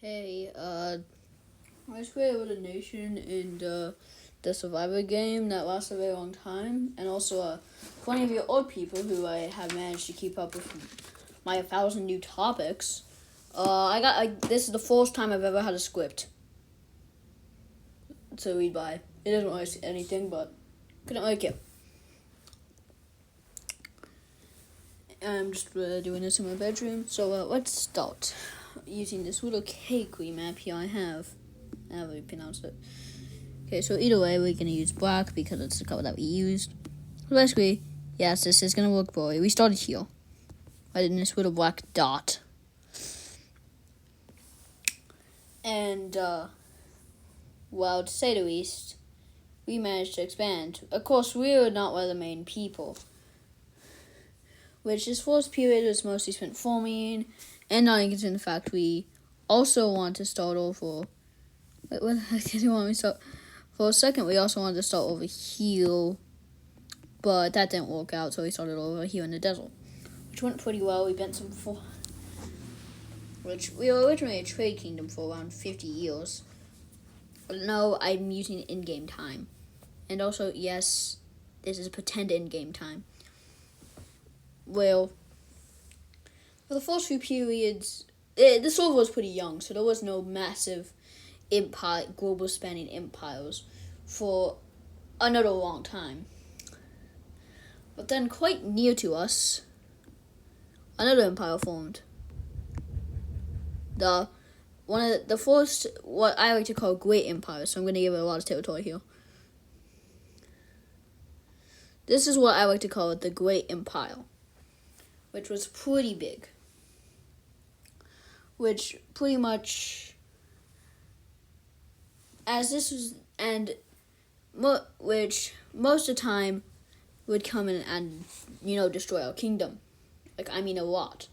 Hey, I was created with a nation in the Survivor game that lasts a very long time, and also for any of you old people who I have managed to keep up with my 1,000 new topics. This is the first time I've ever had a script to read by. It doesn't really say anything, but couldn't really care. I'm just doing this in my bedroom, so let's start using this little cakey map here I have. I haven't really pronounced it. Okay, so either way, we're going to use black because it's the color that we used. So basically, yes, this is going to work for you. We started here. I did this with a black dot. And, well, to say the least, we managed to expand. Of course, we were not one of the main people, which this first period was mostly spent farming, and not considering the fact we also want to start over. Wait, what the heck did you want me to start? For a second, we also wanted to start over here, but that didn't work out, so we started over here in the desert, which went pretty well. We bent some which we were originally a trade kingdom for around 50 years. But no, I'm using in-game time. And also, yes, this is pretend in-game time. Well, for the first few periods, the server was pretty young, so there was no massive empire, global spanning empires for another long time. But then, quite near to us, another empire formed. One of the first, what I like to call great empires, so I'm going to give it a lot of territory here. This is what I like to call it, the Great Empire, which was pretty big. Which pretty much, as this was, and which most of the time would come in and, destroy our kingdom. A lot.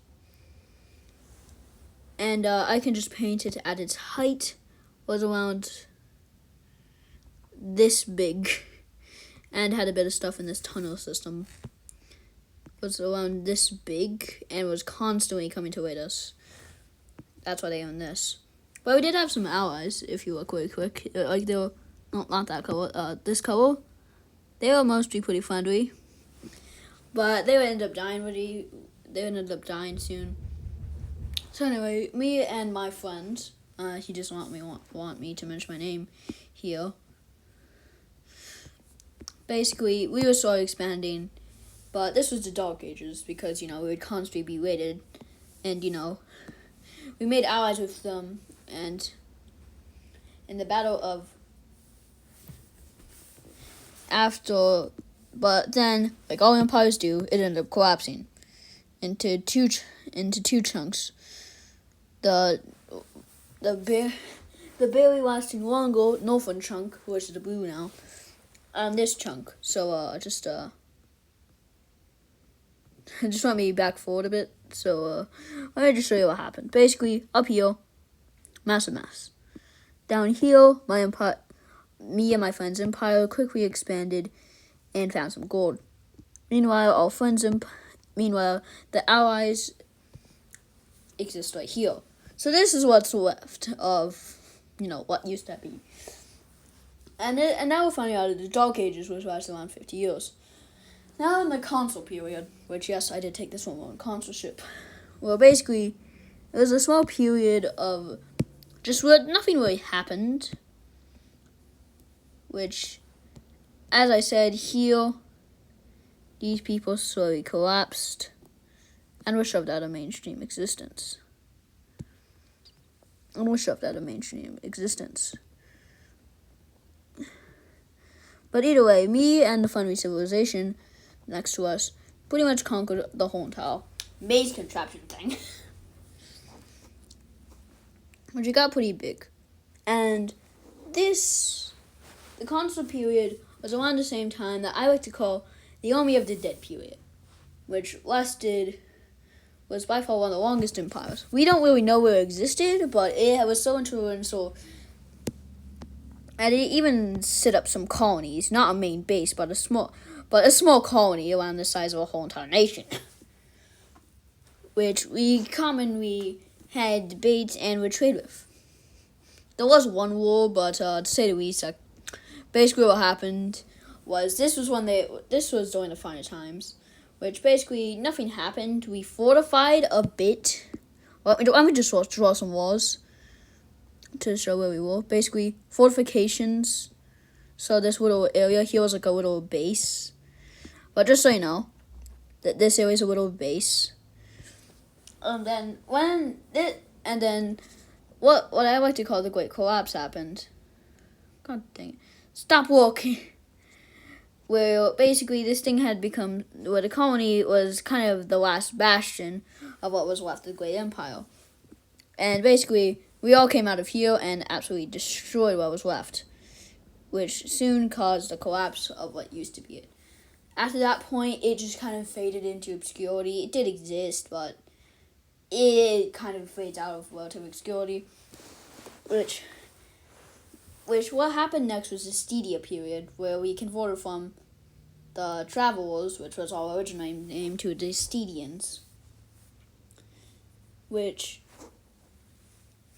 And I can just paint it at its height was around this big, and had a bit of stuff in this tunnel system. Was around this big and was constantly coming to aid us. That's why they own this. But we did have some allies, if you look really quick. They were, not that color, this color. They were mostly pretty friendly. But they would end up dying soon. So anyway, me and my friend, he just want me to mention my name here. Basically, we were slowly expanding, but this was the Dark Ages because, we would constantly be raided, and, we made allies with them, and in the battle of but then, like all empires do, it ended up collapsing into two chunks. The barely lasting longer northern chunk, which is the blue now, and this chunk. So just want me back forward a bit. So let me just show you what happened. Basically, up here, massive mess. Down here, me and my friend's empire quickly expanded and found some gold. Meanwhile, the allies exist right here. So this is what's left of, what used to be. And now we're finding out that the Dark Ages was lasted around 50 years. Now in the console period, which yes, I did take this one on consulship. Well, basically, it was a small period of just where nothing really happened. Which, as I said, here, these people slowly collapsed and were shoved out of mainstream existence. But either way, me and the Funny Civilization next to us pretty much conquered the whole entire maze contraption thing. Which got pretty big. And the console period was around the same time that I like to call the Army of the Dead period, which was by far one of the longest empires. We don't really know where it existed, but it was so influential. And it even set up some colonies, not a main base, but a small colony around the size of a whole entire nation, which we commonly had debates and would trade with. there was one war, but to say the least, basically what happened was this was during the final times, which basically nothing happened. We fortified a bit. Let me just draw some walls to show where we were. Basically, fortifications. So this little area here was like a little base. But just so you know, that this area is a little base. And then what I like to call the Great Collapse happened. God dang it. Stop walking. Where basically this thing had become, where the colony was kind of the last bastion of what was left of the Great Empire. And basically, we all came out of here and absolutely destroyed what was left, which soon caused the collapse of what used to be it. After that point, it just kind of faded into obscurity. It did exist, but it kind of fades out of relative obscurity, which what happened next was the Steadea period, where we converted from the Travelers, which was our original name, to the Steadians, which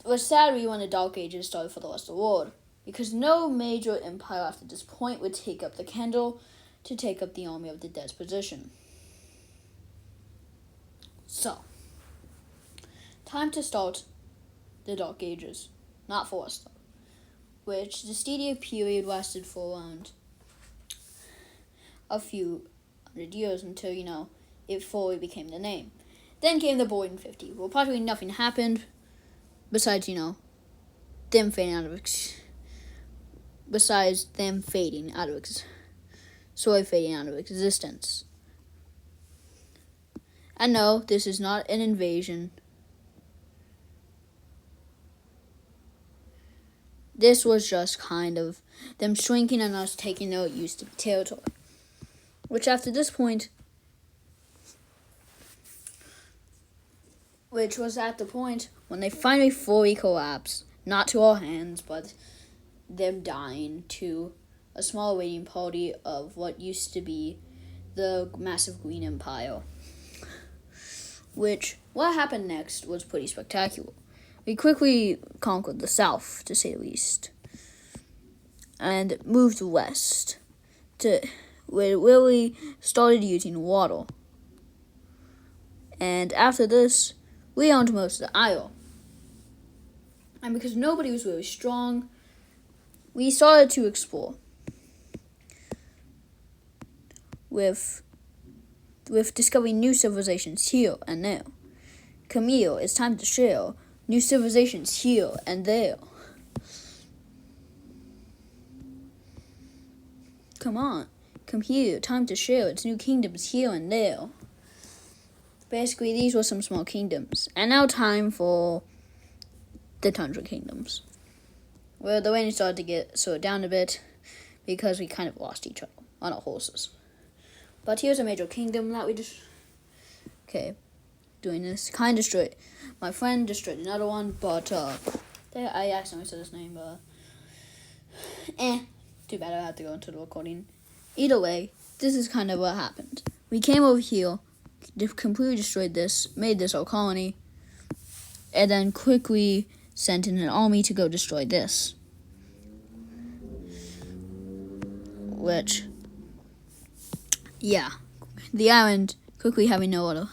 was sadly when the Dark Ages started for the rest of the world, because no major empire after this point would take up the candle to take up the army of the dead's position. So, time to start the Dark Ages, not for us though, which the Steadea period lasted for around a few hundred years until, it fully became the name. Then came the Boring 50. Well, practically nothing happened besides, them fading out of existence. And no, this is not an invasion. This was just kind of them shrinking and us taking their used to be territory. Which after this point, which was at the point when they finally fully collapsed, not to our hands, but them dying to a small waiting party of what used to be the massive Green Empire. Which, what happened next was pretty spectacular. We quickly conquered the south, to say the least, and moved west to where we started using water. And after this, we owned most of the isle. And because nobody was really strong, we started to explore. With discovering new civilizations here and there. Camille, it's time to share. New civilizations here and there. Come on, come here, time to share. It's new kingdoms here and there. Basically, these were some small kingdoms. And now time for the Tundra Kingdoms. Well, the rain started to get slowed down a bit because we kind of lost each other on our horses. But here's a major kingdom that we just... Okay, doing this. Kind of destroyed. My friend destroyed another one, but I accidentally said his name, but... Too bad I have to go into the recording. Either way, this is kind of what happened. We came over here, completely destroyed this, made this our colony, and then quickly sent in an army to go destroy this. Which, yeah, the island quickly having no other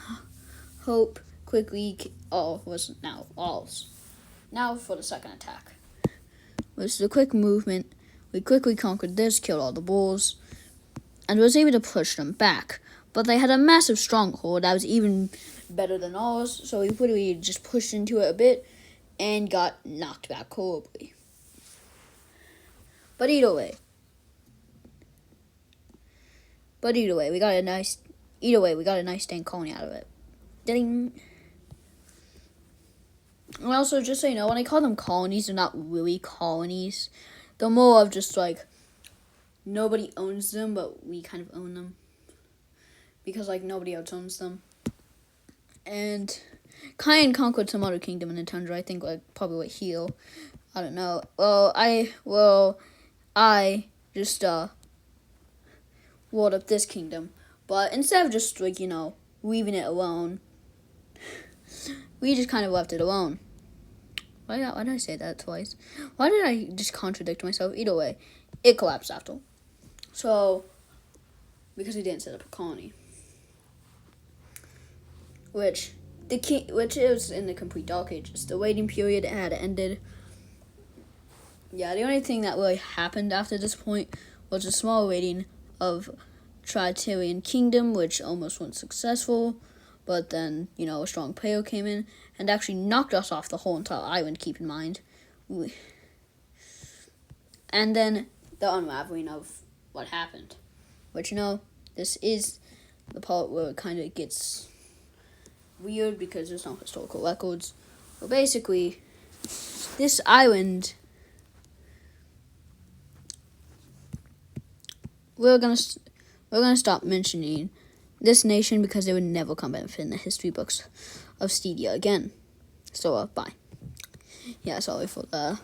hope, was now ours. Now for the second attack. Which is a quick movement. We quickly conquered this, killed all the bulls, and was able to push them back. But they had a massive stronghold that was even better than ours, so we literally just pushed into it a bit and got knocked back horribly. But either way, we got a nice dang colony out of it. Ding. And also, just so you know, when I call them colonies, they're not really colonies. They're more of just like, nobody owns them, but we kind of own them. Because, nobody else owns them. And kind of conquered some other kingdom in the tundra. I think, probably here. I don't know. I just, walled up this kingdom. But instead of just, leaving it alone, we just kind of left it alone. Why did I say that twice? Why did I just contradict myself? Either way, it collapsed after. So, because we didn't set up a colony. Which is in the complete dark ages. The waiting period had ended. Yeah, the only thing that really happened after this point was a small raiding of Tritarian Kingdom, which almost wasn't successful. But then, a strong player came in and actually knocked us off the whole entire island, keep in mind. And then the unraveling of what happened. Which, this is the part where it kind of gets weird because there's no historical records. But basically, this island, we're gonna stop mentioning this nation because they would never come back in the history books of Steadea again. So, bye. Yeah, sorry for the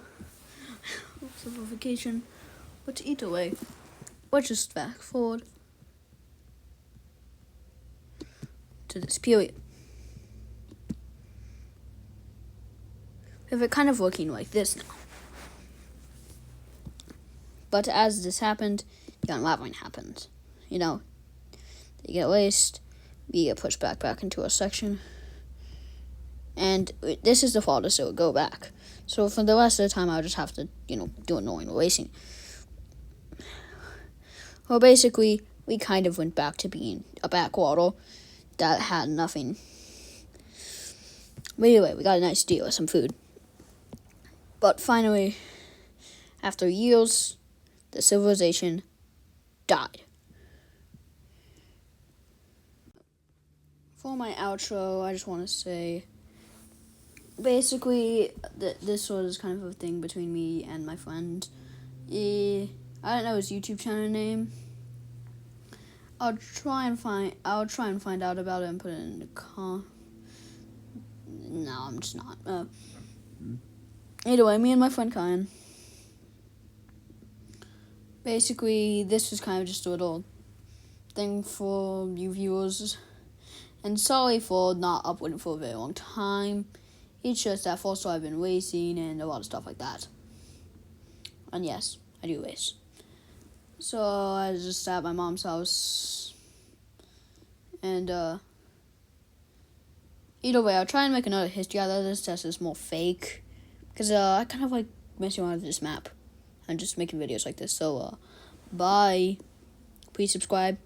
simplification. But either way, let's just fast forward to this period. We have it kind of working like this now. But as this happened, the unraveling happened. They get erased, we get pushed back into a section. And this is the farthest it would go back. So for the rest of the time, I'll just have to, do annoying erasing. Well, basically, we kind of went back to being a backwater that had nothing. But anyway, we got a nice deal with some food. But finally, after years, the civilization died. For my outro, I just want to say, basically, this was kind of a thing between me and my friend. I don't know his YouTube channel name. I'll try and find out about it and put it in the No, I'm just not. Either way, me and my friend Kyan. Basically, this was kind of just a little thing for you viewers. And sorry for not uploading for a very long time. It's just that first I've been racing and a lot of stuff like that. And yes, I do race. So I was just at my mom's house. And either way, I'll try and make another history out of this that's more fake. Because I kind of like messing around with this map. And just making videos like this. So bye. Please subscribe.